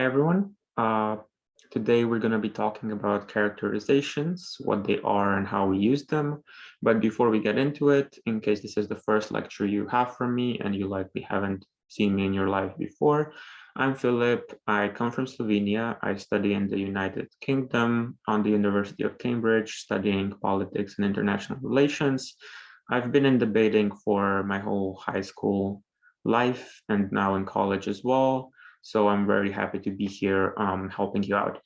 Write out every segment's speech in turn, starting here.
Hi, everyone. Today we're going to be talking about characterizations, what they are and how we use them. But before we get into it, in case this is the first lecture you have from me and you likely haven't seen me in your life before, I'm Philip. I come from Slovenia. I study in the United Kingdom on the University of Cambridge, studying politics and international relations. I've been in debating for my whole high school life and now in college as well. So I'm very happy to be here helping you out.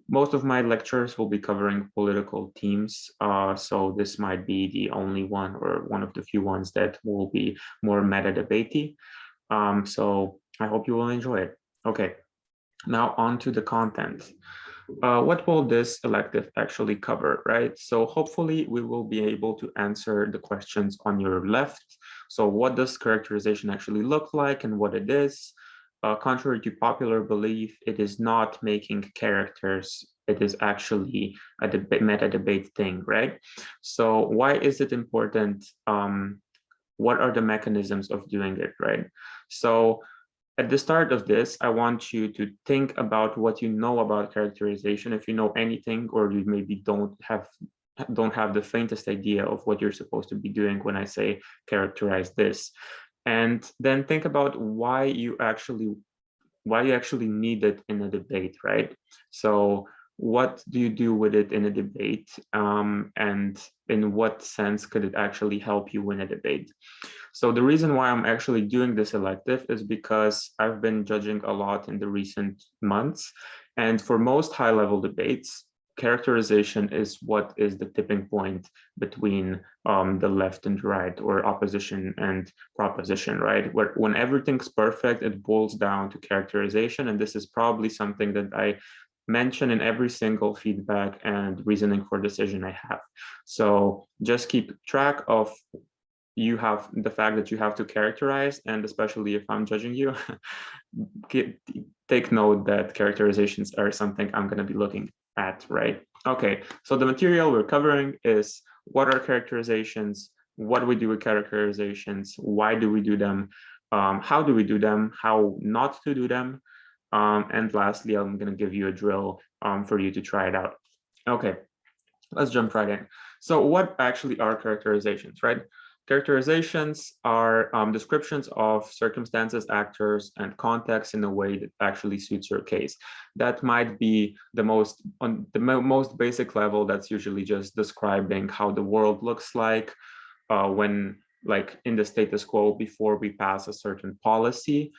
Most of my lectures will be covering political themes. So this might be the only one or one of the few ones that will be more meta debatey. So I hope you will enjoy it. Okay, now on to the content. What will this elective actually cover, right? So hopefully we will be able to answer the questions on your left. So what does characterization actually look like and what it is? Contrary to popular belief, it is not making characters. It is actually a meta debate thing, right? So why is it important? What are the mechanisms of doing it, right? So at the start of this, I want you to think about what you know about characterization. If you know anything, or you maybe don't have the faintest idea of what you're supposed to be doing when I say characterize this. And then think about why you actually need it in a debate, right? So what do you do with it in a debate? And in what sense could it actually help you win a debate? So the reason why I'm actually doing this elective is because I've been judging a lot in the recent months. And for most high-level debates, characterization is what is the tipping point between the left and right, or opposition and proposition, right? When everything's perfect, it boils down to characterization. And this is probably something that I mention in every single feedback and reasoning for decision I have. So just keep track of you have the fact that you have to characterize, and especially if I'm judging you, take note that characterizations are something I'm going to be looking at, right? Okay, so the material we're covering is what are characterizations, what do we do with characterizations, why do we do them, how do we do them, how not to do them, and lastly, I'm going to give you a drill for you to try it out. Okay, let's jump right in. So what actually are characterizations, right? Characterizations are descriptions of circumstances, actors, and context in a way that actually suits your case. That might be on the most basic level. That's usually just describing how the world looks like when, like, in the status quo before we pass a certain policy,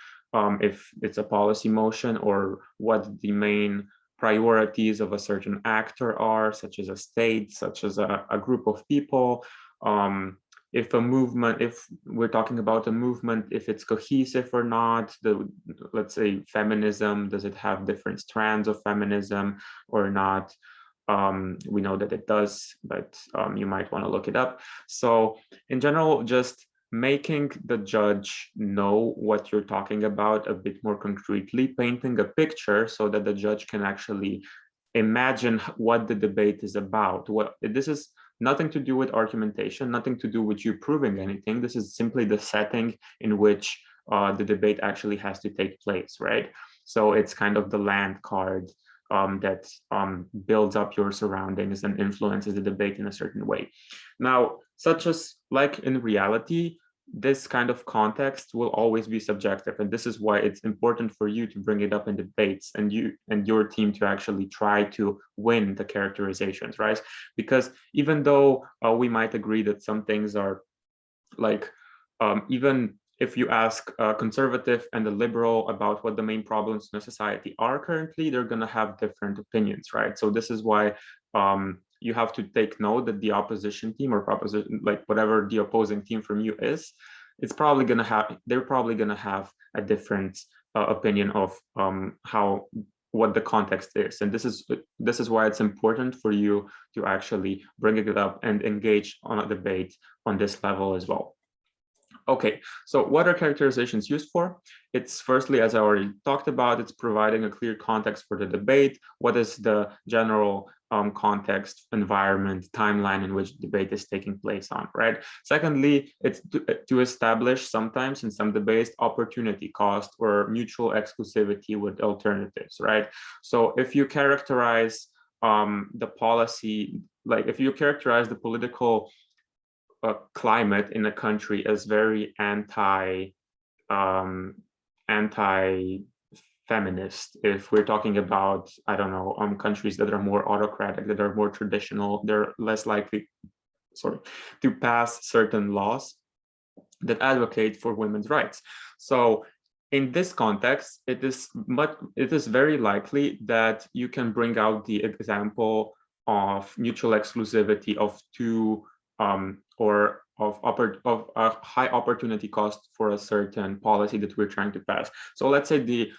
if it's a policy motion, or what the main priorities of a certain actor are, such as a state, such as a group of people. If a movement, if we're talking about a movement, if it's cohesive or not, let's say feminism, does it have different strands of feminism or not? We know that it does, but you might want to look it up. So in general, just making the judge know what you're talking about a bit more concretely, painting a picture so that the judge can actually imagine what the debate is about. This is nothing to do with argumentation, nothing to do with you proving anything. This is simply the setting in which the debate actually has to take place, right? So it's kind of the land card that builds up your surroundings and influences the debate in a certain way. Now, such as like in reality, this kind of context will always be subjective, and this is why it's important for you to bring it up in debates, and you and your team to actually try to win the characterizations, right? Because even though we might agree that some things are like, even if you ask a conservative and a liberal about what the main problems in a society are currently, they're going to have different opinions, right? So this is why you have to take note that the opposition team, or proposition, like whatever the opposing team from you is, they're probably going to have a different opinion of what the context is. And this is why it's important for you to actually bring it up and engage on a debate on this level as well. Okay, so what are characterizations used for? It's firstly, as I already talked about, it's providing a clear context for the debate. What is the general context, environment, timeline in which debate is taking place on, right? Secondly, it's to establish sometimes in some debates opportunity cost or mutual exclusivity with alternatives, right? So if you characterize the policy, like if you characterize the political climate in a country as very anti-feminist, if we're talking about, I don't know, countries that are more autocratic, that are more traditional, they're less likely, sorry, to pass certain laws that advocate for women's rights. So in this context, it is very likely that you can bring out the example of mutual exclusivity of two or of a high opportunity cost for a certain policy that we're trying to pass. So let's say the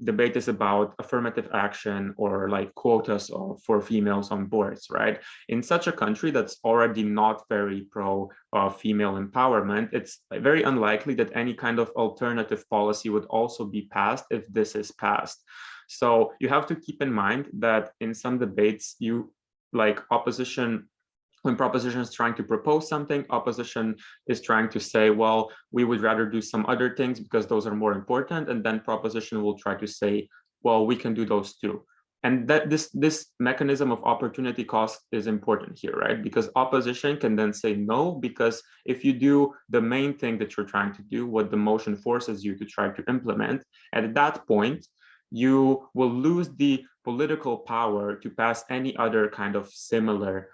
debate is about affirmative action or like quotas for females on boards, right? In such a country that's already not very pro female empowerment, it's very unlikely that any kind of alternative policy would also be passed if this is passed. So you have to keep in mind that in some debates, when proposition is trying to propose something, opposition is trying to say, well, we would rather do some other things because those are more important. And then proposition will try to say, well, we can do those too. And that this mechanism of opportunity cost is important here, right? Because opposition can then say no, because if you do the main thing that you're trying to do, what the motion forces you to try to implement, at that point, you will lose the political power to pass any other kind of similar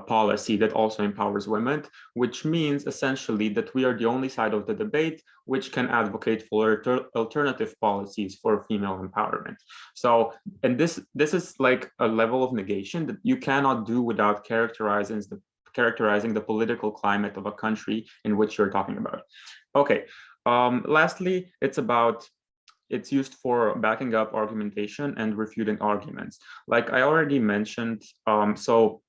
policy that also empowers women, which means essentially that we are the only side of the debate which can advocate for alternative policies for female empowerment. So, and this is like a level of negation that you cannot do without characterizing the political climate of a country in which you're talking about. Okay, lastly, it's used for backing up argumentation and refuting arguments. Like I already mentioned, so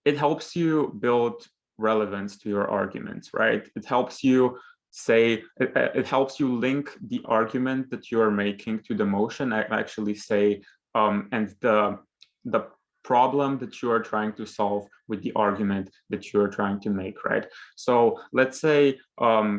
it helps you build relevance to your arguments, right? It helps you it helps you link the argument that you're making to the motion. I actually say, and the problem that you are trying to solve with the argument that you're trying to make, right? So let's say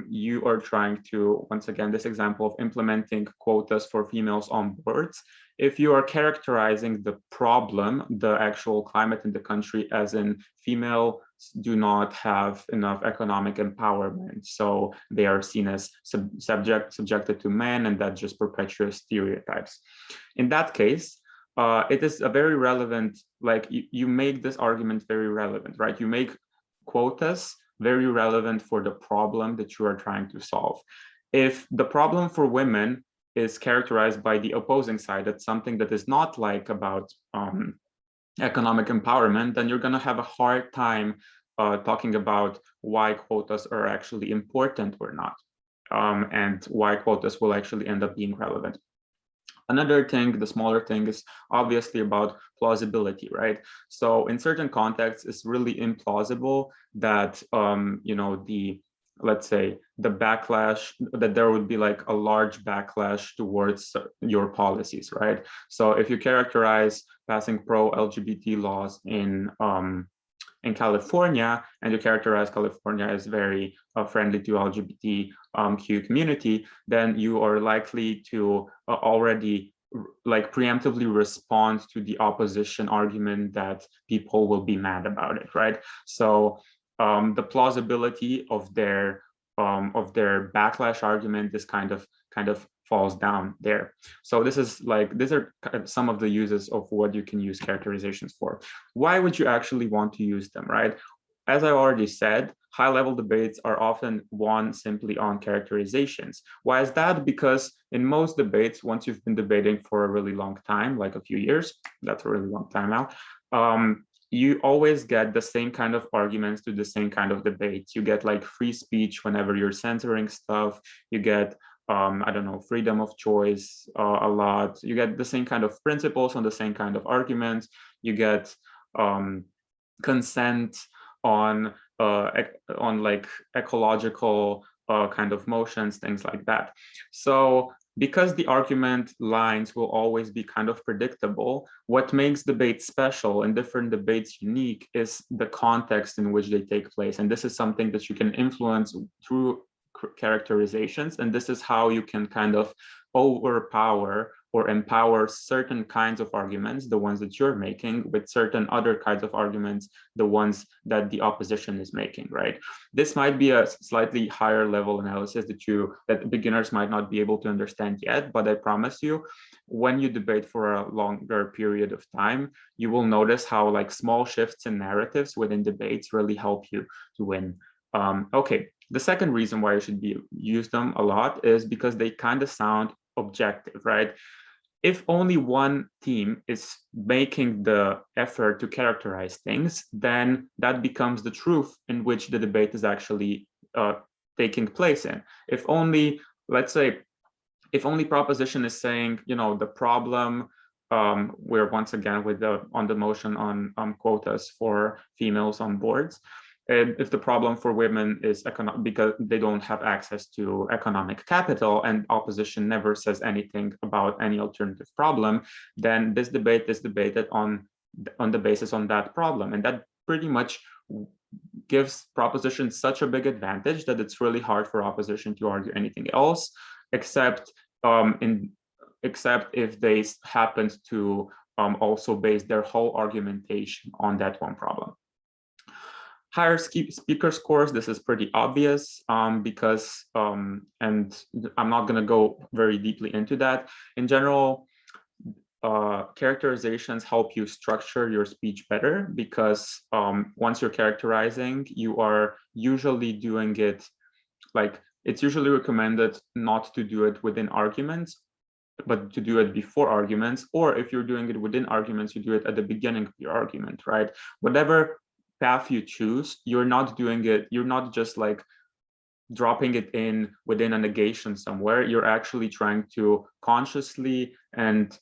you are trying to, once again, this example of implementing quotas for females on boards. If you are characterizing the problem, the actual climate in the country, as in females do not have enough economic empowerment, so they are seen as subjected to men, and that just perpetuates stereotypes. In that case, it is a very relevant, like you make this argument very relevant, right? You make quotas very relevant for the problem that you are trying to solve. If the problem for women is characterized by the opposing side, that's something that is not like about economic empowerment, then you're going to have a hard time talking about why quotas are actually important or not, and why quotas will actually end up being relevant. Another thing, the smaller thing, is obviously about plausibility, right? So in certain contexts, it's really implausible that, let's say the backlash, that there would be like a large backlash towards your policies, right? So if you characterize passing pro-LGBT laws in California, and you characterize California as very friendly to LGBTQ community, then you are likely to already like preemptively respond to the opposition argument that people will be mad about it, right? So the plausibility of their backlash argument is kind of falls down there. So these are some of the uses of what you can use characterizations for. Why would you actually want to use them, right? As I already said, high-level debates are often won simply on characterizations. Why is that? Because in most debates, once you've been debating for a really long time, like a few years, that's a really long time now, you always get the same kind of arguments to the same kind of debates. You get like free speech whenever you're censoring stuff. You get I don't know, freedom of choice a lot. You get the same kind of principles on the same kind of arguments. You get consent on like ecological kind of motions, things like that. So because the argument lines will always be kind of predictable, what makes debates special and different debates unique is the context in which they take place. And this is something that you can influence through characterizations. And this is how you can kind of overpower or empower certain kinds of arguments, the ones that you're making, with certain other kinds of arguments, the ones that the opposition is making, right? This might be a slightly higher level analysis that beginners might not be able to understand yet, but I promise you, when you debate for a longer period of time, you will notice how like small shifts in narratives within debates really help you to win. Okay, the second reason why you should use them a lot is because they kind of sound objective, right? If only one team is making the effort to characterize things, then that becomes the truth in which the debate is actually taking place in. If only, let's say, if only proposition is saying, you know, the problem, we're once again on the motion on quotas for females on boards. And if the problem for women is because they don't have access to economic capital, and opposition never says anything about any alternative problem, then this debate is debated on the basis on that problem. And that pretty much gives proposition such a big advantage that it's really hard for opposition to argue anything else, except if they happen to also base their whole argumentation on that one problem. Higher speaker scores, this is pretty obvious because, and I'm not going to go very deeply into that. In general, characterizations help you structure your speech better because once you're characterizing, you are usually doing it, like it's usually recommended not to do it within arguments, but to do it before arguments, or if you're doing it within arguments, you do it at the beginning of your argument, right? Whatever path you choose, you're not doing it, you're not just like dropping it in within a negation somewhere. You're actually trying to consciously and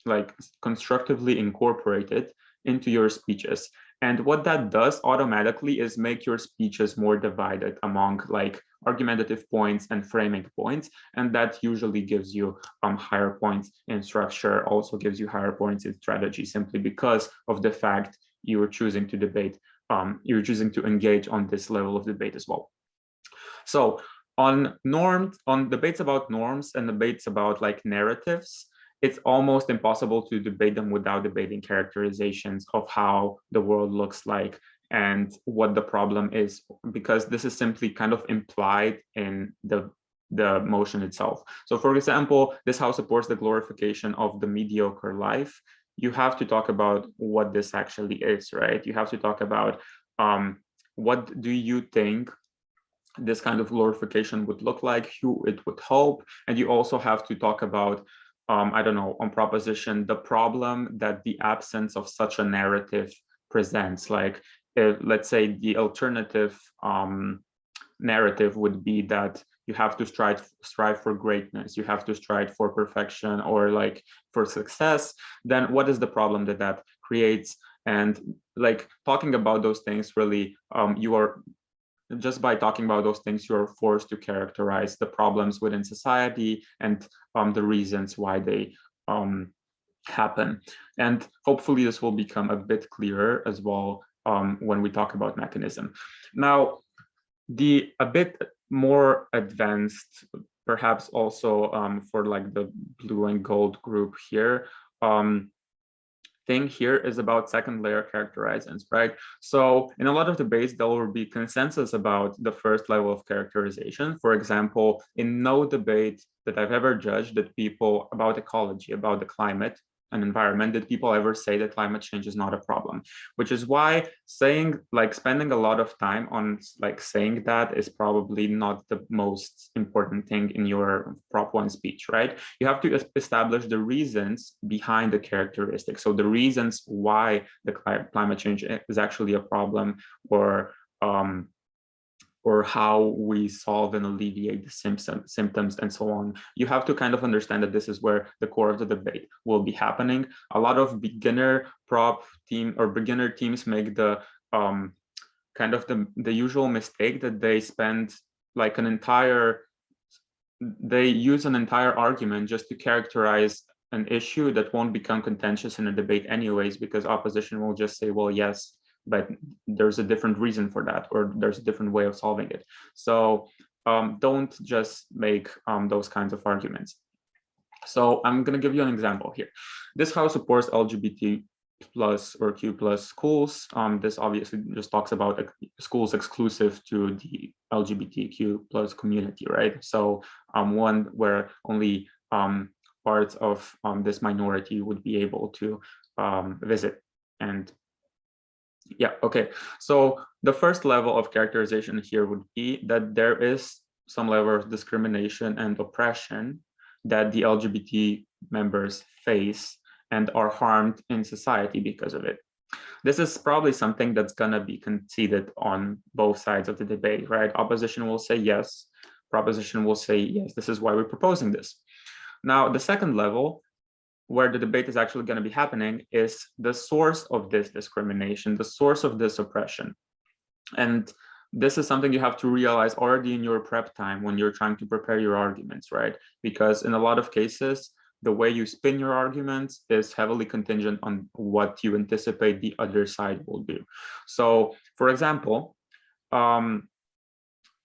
like constructively incorporate it into your speeches. And what that does automatically is make your speeches more divided among like argumentative points and framing points. And that usually gives you higher points in structure, also gives you higher points in strategy, simply because of the fact you are choosing to debate, you're choosing to engage on this level of debate as well. So on debates about norms and debates about like narratives, it's almost impossible to debate them without debating characterizations of how the world looks like and what the problem is, because this is simply kind of implied in the motion itself. So for example, this house supports the glorification of the mediocre life. You have to talk about what this actually is, right? You have to talk about what do you think this kind of glorification would look like, who it would help, and you also have to talk about, I don't know, on proposition, the problem that the absence of such a narrative presents. Like, let's say the alternative narrative would be that you have to strive for greatness, you have to strive for perfection or like for success. Then what is the problem that creates? And like talking about those things, really, you are just by talking about those things, you're forced to characterize the problems within society and the reasons why they happen. And hopefully this will become a bit clearer as well when we talk about mechanism. Now, a bit more advanced, perhaps also for like the blue and gold group here, thing here is about second layer characterizations, right? So in a lot of debates, there will be consensus about the first level of characterization. For example, in no debate that I've ever judged that people about ecology, about the climate and environment, did people ever say that climate change is not a problem, which is why spending a lot of time on like saying that is probably not the most important thing in your Prop 1 speech, right? You have to establish the reasons behind the characteristics. So the reasons why the climate change is actually a problem, or how we solve and alleviate the symptoms and so on. You have to kind of understand that this is where the core of the debate will be happening. A lot of beginner teams make the kind of the usual mistake that they spend like they use an entire argument just to characterize an issue that won't become contentious in a debate anyways, because opposition will just say, well, yes, but there's a different reason for that, or there's a different way of solving it. So don't just make those kinds of arguments. So I'm going to give you an example here. This house supports LGBT plus or Q plus schools. This obviously just talks about schools exclusive to the LGBTQ plus community, right? So one where only parts of this minority would be able to visit. And yeah, okay. So the first level of characterization here would be that there is some level of discrimination and oppression that the LGBT members face and are harmed in society because of it. This is probably something that's going to be conceded on both sides of the debate, right? Opposition will say yes, proposition will say yes, this is why we're proposing this. Now, the second level, where the debate is actually going to be happening, is the source of this discrimination, the source of this oppression. And this is something you have to realize already in your prep time when you're trying to prepare your arguments, right? Because in a lot of cases, the way you spin your arguments is heavily contingent on what you anticipate the other side will do. So, for example,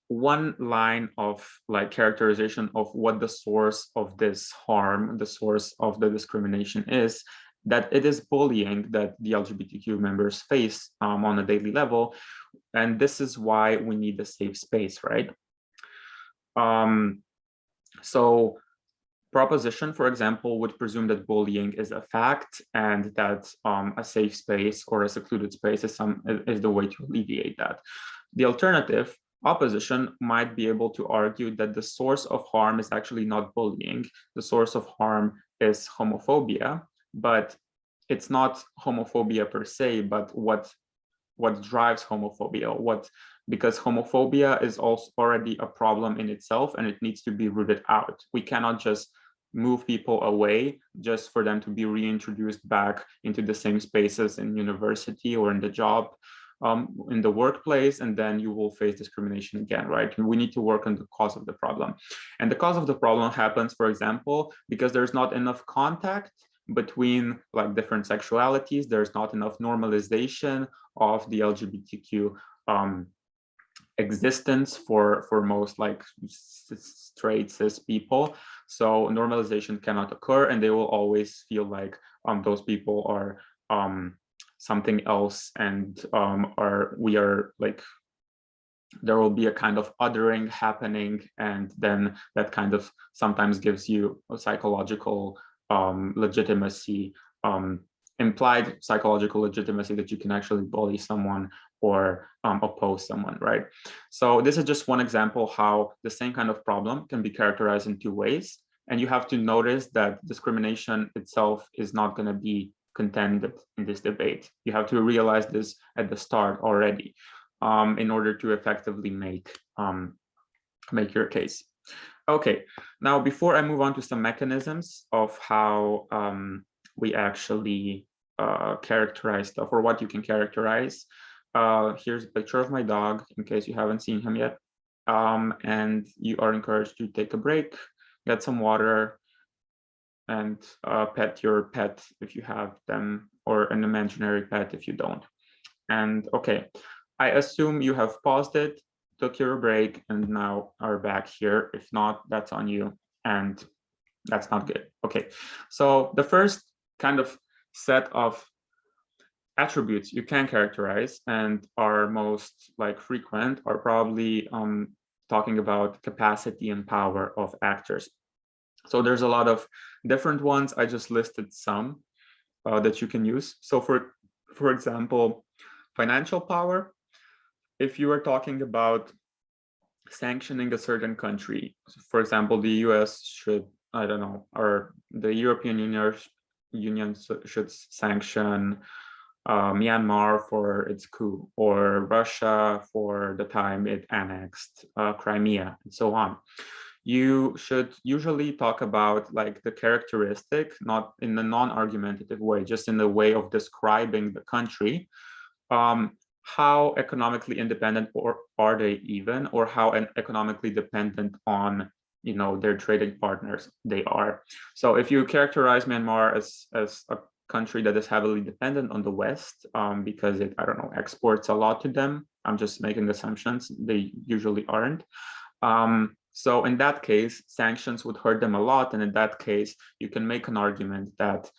one line of like characterization of what the source of this harm, the source of the discrimination is, that it is bullying that the LGBTQ members face on a daily level. And this is why we need a safe space, right? So proposition, for example, would presume that bullying is a fact and that a safe space or a secluded space is the way to alleviate that. The alternative, opposition, might be able to argue that the source of harm is actually not bullying. The source of harm is homophobia, but it's not homophobia per se, but what drives homophobia, because homophobia is also already a problem in itself and it needs to be rooted out. We cannot just move people away just for them to be reintroduced back into the same spaces in university or in the job, in the workplace, and then you will face discrimination again, right? We need to work on the cause of the problem. And the cause of the problem happens, for example, because there's not enough contact between like different sexualities. There's not enough normalization of the LGBTQ existence for most like straight cis people. So normalization cannot occur, and they will always feel like those people are something else, and we are like, there will be a kind of othering happening, and then that kind of sometimes gives you a psychological legitimacy, implied psychological legitimacy that you can actually bully someone or oppose someone, right? So this is just one example how the same kind of problem can be characterized in two ways. And you have to notice that discrimination itself is not going to be contended in this debate. You have to realize this at the start already in order to effectively make your case. Okay, now before I move on to some mechanisms of how we actually characterize stuff, or what you can characterize, here's a picture of my dog in case you haven't seen him yet. And you are encouraged to take a break, get some water, and pet your pet if you have them, or an imaginary pet if you don't. And okay, I assume you have paused it, took your break, and now are back here. If not, that's on you, and that's not good. Okay, so the first kind of set of attributes you can characterize and are most like frequent are probably talking about capacity and power of actors. So there's a lot of different ones. I just listed some that you can use. So for example, financial power. If you are talking about sanctioning a certain country, for example, the US should, I don't know, or the European Union should sanction Myanmar for its coup, or Russia for the time it annexed Crimea, and so on. You should usually talk about like the characteristic, not in a non-argumentative way, just in the way of describing the country, how economically independent or are they even, or how economically dependent on their trading partners they are. So if you characterize Myanmar as a country that is heavily dependent on the West, because it, I don't know, exports a lot to them, I'm just making assumptions, they usually aren't. So in that case, sanctions would hurt them a lot, and in that case, you can make an argument that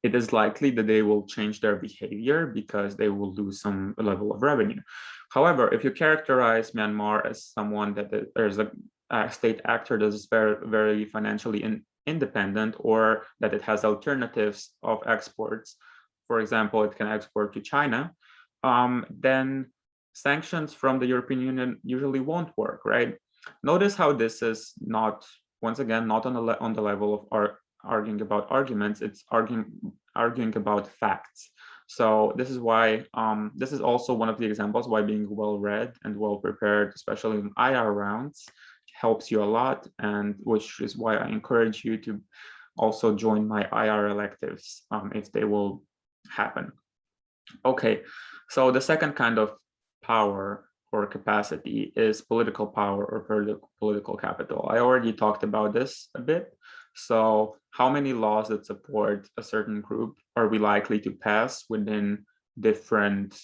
it is likely that they will change their behavior because they will lose some level of revenue. However, if you characterize Myanmar as someone that there's a state actor that is very, very financially independent, or that it has alternatives of exports, for example, it can export to China, then sanctions from the European Union usually won't work, right? Notice how this is not, once again, not on the level of arguing about arguments, it's arguing about facts. So this is why, this is also one of the examples why being well-read and well-prepared, especially in IR rounds, helps you a lot, and which is why I encourage you to also join my IR electives if they will happen. Okay, so the second kind of power or capacity is political power or political capital. I already talked about this a bit. So how many laws that support a certain group are we likely to pass within different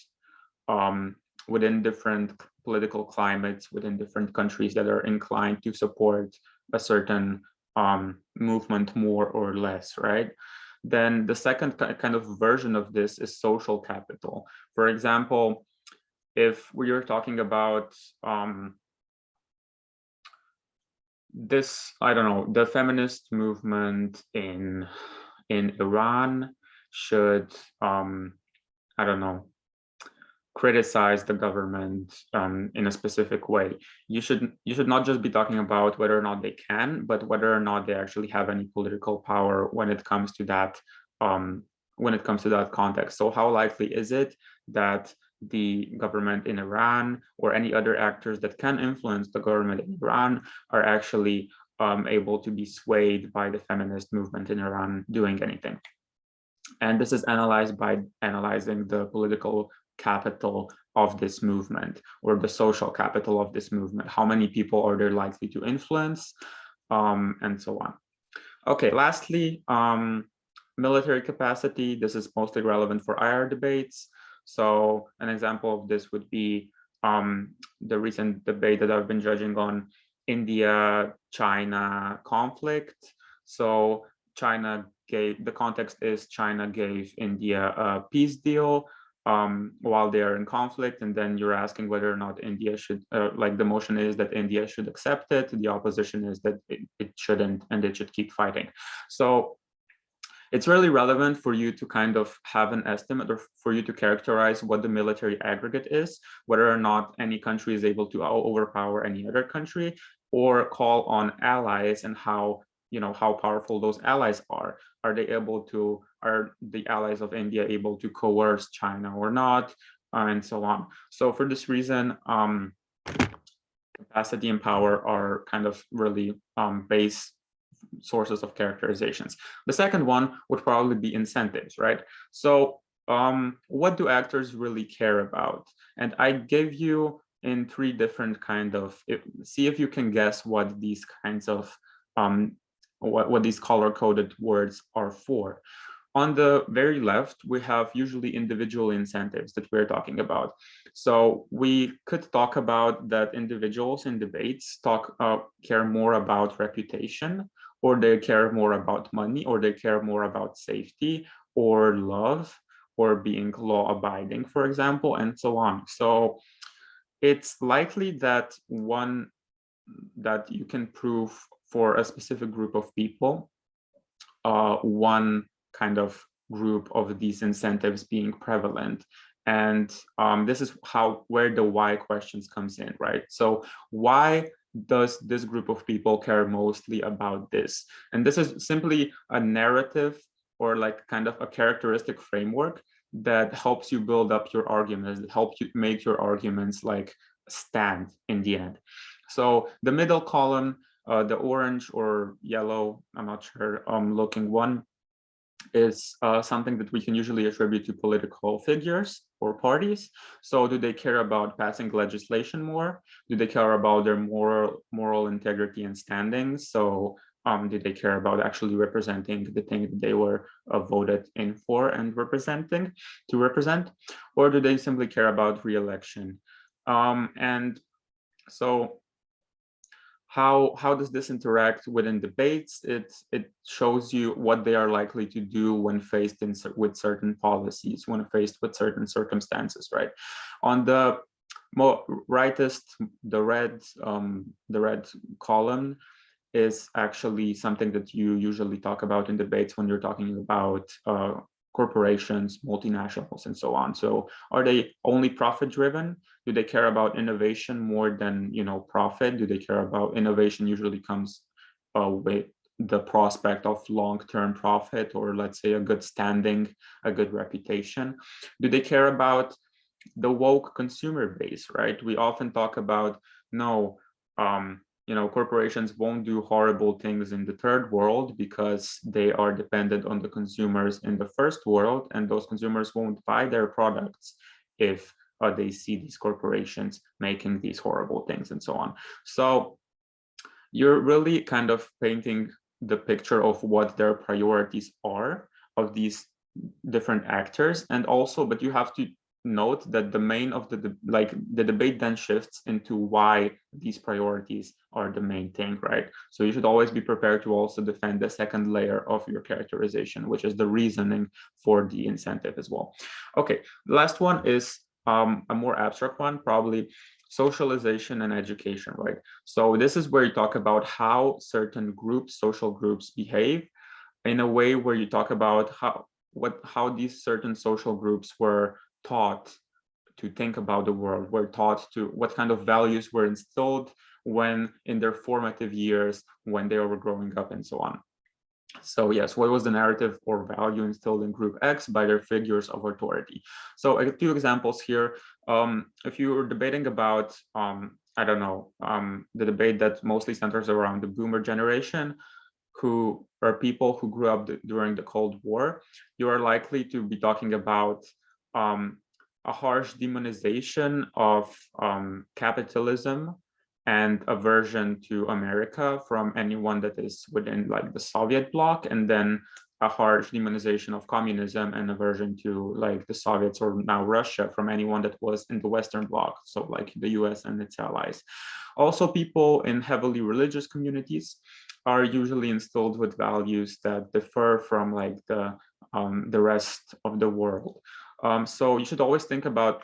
political climates, within different countries that are inclined to support a certain movement more or less, right? Then the second kind of version of this is social capital. For example, if we are talking about this, I don't know, the feminist movement in Iran should, I don't know, criticize the government in a specific way. You should not just be talking about whether or not they can, but whether or not they actually have any political power when it comes to that context. So how likely is it that the government in Iran or any other actors that can influence the government in Iran are actually able to be swayed by the feminist movement in Iran doing anything? And this is analyzed by analyzing the political capital of this movement, or the social capital of this movement. How many people are they likely to influence, and so on. Okay, lastly, military capacity. This is mostly relevant for IR debates. So an example of this would be the recent debate that I've been judging on India-China conflict. So the context is China gave India a peace deal while they are in conflict, and then you're asking whether or not India should, like the motion is that India should accept it, the opposition is that it shouldn't, and it should keep fighting. So it's really relevant for you to kind of have an estimate, or for you to characterize what the military aggregate is, whether or not any country is able to overpower any other country, or call on allies, and how powerful those allies are. Are the allies of India able to coerce China or not, and so on. So for this reason, capacity and power are kind of really base sources of characterizations. The second one would probably be incentives, right? So what do actors really care about? And I gave you in three different see if you can guess what these kinds of what these color-coded words are for. On the very left, we have usually individual incentives that we're talking about. So we could talk about that individuals in debates care more about reputation, or they care more about money, or they care more about safety or love, or being law-abiding, for example, and so on. So it's likely that you can prove for a specific group of people, one kind of group of these incentives being prevalent. And this is where the why questions comes in, right? So why does this group of people care mostly about this? And this is simply a narrative, or like kind of a characteristic framework that helps you build up your arguments, that helps you make your arguments like stand in the end. So the middle column, the orange or yellow, I'm not sure, looking one, is something that we can usually attribute to political figures or parties. So do they care about passing legislation more? Do they care about their moral integrity and standing? So do they care about actually representing the thing that they were voted in for and to represent? Or do they simply care about re-election? And so how does this interact within debates? It shows you what they are likely to do when faced with certain policies, when faced with certain circumstances, right? On the rightist, the red column is actually something that you usually talk about in debates when you're talking about corporations, multinationals, and so on. So are they only profit driven? Do they care about innovation more than profit? Do they care about innovation usually comes with the prospect of long-term profit, or let's say a good standing, a good reputation? Do they care about the woke consumer base, right? We often talk about, no, corporations won't do horrible things in the third world because they are dependent on the consumers in the first world, and those consumers won't buy their products if they see these corporations making these horrible things and so on. So you're really kind of painting the picture of what their priorities are of these different actors. And also, but you have to note that the main of the debate then shifts into why these priorities are the main thing, right? So you should always be prepared to also defend the second layer of your characterization, which is the reasoning for the incentive as well. Okay, the last one is a more abstract one, probably socialization and education, right? So this is where you talk about how certain groups, social groups, behave in a way where you talk about how these certain social groups were taught to think about the world, were taught to what kind of values were instilled when in their formative years, when they were growing up and so on. So yes, what was the narrative or value instilled in group X by their figures of authority? So a few examples here. If you were debating about, I don't know, the debate that mostly centers around the boomer generation, who are people who grew up during the Cold War, you are likely to be talking about a harsh demonization of capitalism and aversion to America from anyone that is within like the Soviet bloc, and then a harsh demonization of communism and aversion to like the Soviets or now Russia from anyone that was in the Western bloc, so like the US and its allies. Also, people in heavily religious communities are usually instilled with values that differ from like the rest of the world. So you should always think about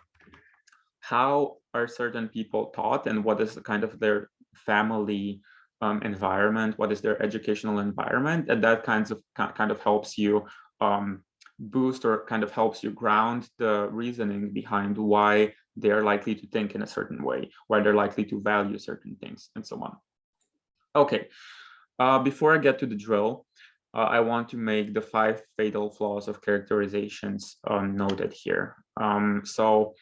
how are certain people taught and what is the kind of their family environment, what is their educational environment, and that kind of helps you boost or kind of helps you ground the reasoning behind why they are likely to think in a certain way, why they're likely to value certain things, and so on. Okay, before I get to the drill, I want to make the 5 fatal flaws of characterizations noted here. So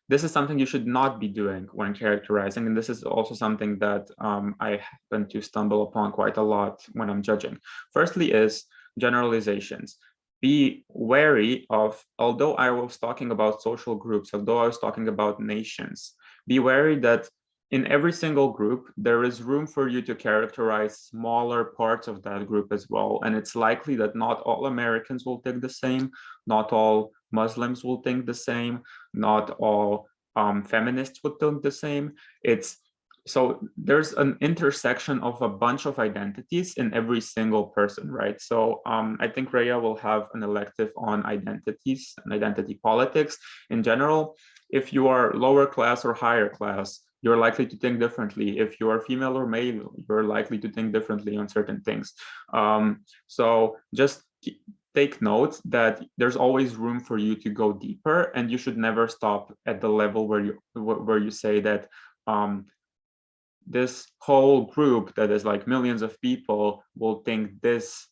this is something you should not be doing when characterizing, and this is also something that I happen to stumble upon quite a lot when I'm judging. Firstly is generalizations. Be wary of, although I was talking about social groups, although I was talking about nations, be wary that in every single group, there is room for you to characterize smaller parts of that group as well. And it's likely that not all Americans will think the same, not all Muslims will think the same, not all feminists would think the same. So there's an intersection of a bunch of identities in every single person, right? So I think Rhea will have an elective on identities and identity politics in general. If you are lower class or higher class, you're likely to think differently. If you are female or male, you're likely to think differently on certain things. So just take note that there's always room for you to go deeper, and you should never stop at the level where you say that this whole group that is like millions of people will think this,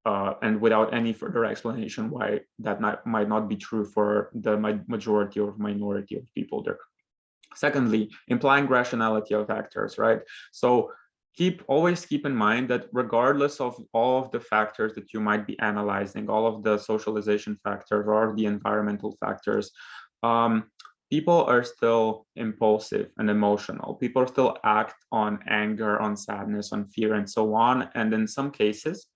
and without any further explanation why that might not be true for the majority or minority of people there. Secondly, implying rationality of actors, right? So always keep in mind that regardless of all of the factors that you might be analyzing, all of the socialization factors or the environmental factors, people are still impulsive and emotional. People still act on anger, on sadness, on fear, and so on. And in some cases,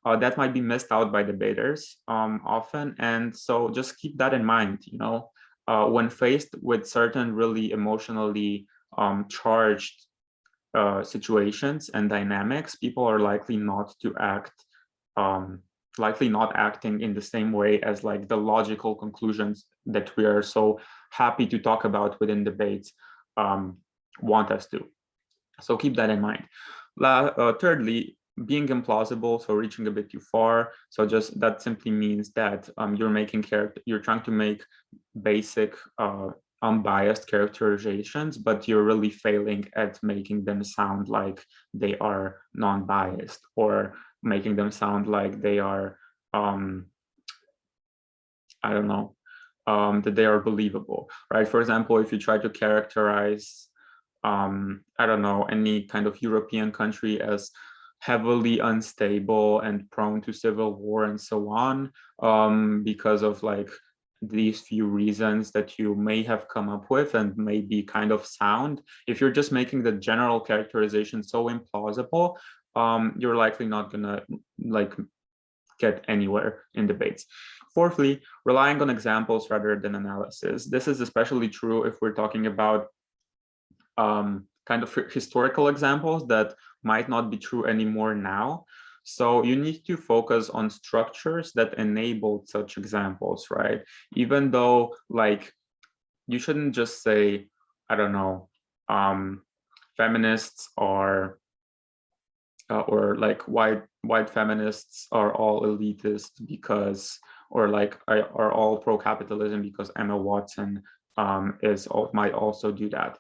that might be missed out by debaters often. And so just keep that in mind, when faced with certain really emotionally charged situations and dynamics, people are likely not to act, likely not acting in the same way as like the logical conclusions that we are so happy to talk about within debates want us to. So keep that in mind. Thirdly, being implausible, so reaching a bit too far. So just that simply means that you're trying to make basic unbiased characterizations, but you're really failing at making them sound like they are non-biased, or making them sound like they are, I don't know, that they are believable, right? For example, if you try to characterize, I don't know, any kind of European country as heavily unstable and prone to civil war and so on, because of like these few reasons that you may have come up with and may be kind of sound. If you're just making the general characterization so implausible, you're likely not gonna like get anywhere in debates. Fourthly, relying on examples rather than analysis. This is especially true if we're talking about kind of historical examples that might not be true anymore now. So you need to focus on structures that enable such examples, right? Even though like you shouldn't just say, I don't know, feminists are or like white feminists are all elitist because, or like are all pro-capitalism because Emma Watson might also do that.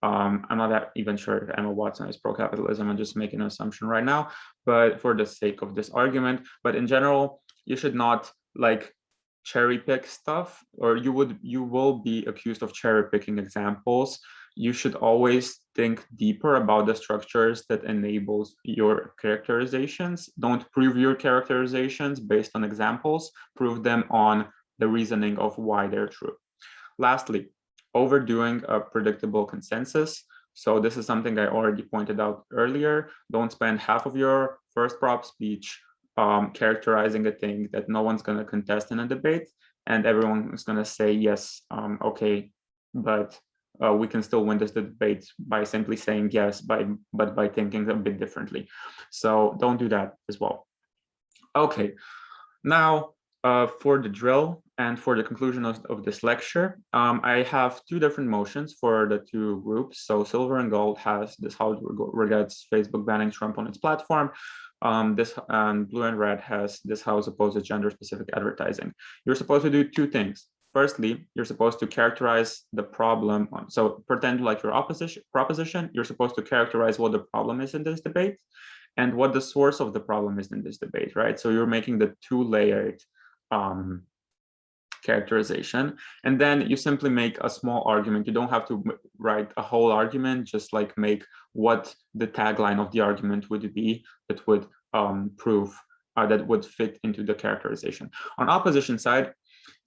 I'm not even sure if Emma Watson is pro-capitalism. I'm just making an assumption right now, but for the sake of this argument. But in general, you should not like cherry pick stuff, or you will be accused of cherry picking examples. You should always think deeper about the structures that enables your characterizations. Don't prove your characterizations based on examples, prove them on the reasoning of why they're true. Lastly, overdoing a predictable consensus. So this is something I already pointed out earlier. Don't spend half of your first prop speech characterizing a thing that no one's going to contest in a debate, and everyone is going to say, yes, okay, but we can still win this debate by simply saying yes, but by thinking a bit differently. So don't do that as well. Okay, now for the drill and for the conclusion of this lecture, I have two different motions for the two groups. So Silver and Gold has this House regrets Facebook banning Trump on its platform. Blue and Red has this House opposes gender-specific advertising. You're supposed to do two things. Firstly, you're supposed to characterize the problem. So pretend like your proposition. You're supposed to characterize what the problem is in this debate and what the source of the problem is in this debate, right? So you're making the two-layered characterization, and then you simply make a small argument. You don't have to write a whole argument, just like make what the tagline of the argument would be that would prove, that would fit into the characterization. On opposition side,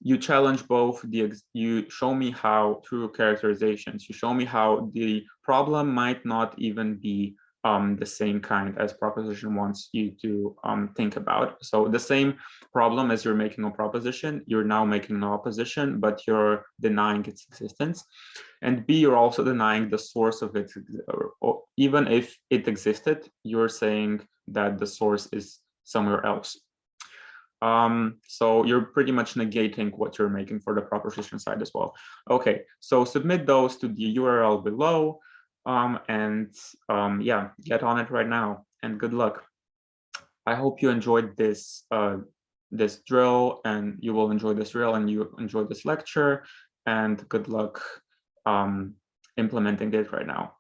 you challenge both you show me how through characterizations, you show me how the problem might not even be the same kind as proposition wants you to think about. So the same problem as you're making a proposition, you're now making an opposition, but you're denying its existence. And B, you're also denying the source of it. Or even if it existed, you're saying that the source is somewhere else. So you're pretty much negating what you're making for the proposition side as well. Okay, so submit those to the URL below. Yeah, get on it right now, and good luck. I hope you enjoyed this this drill, and you will enjoy this drill, and you enjoy this lecture, and good luck implementing it right now.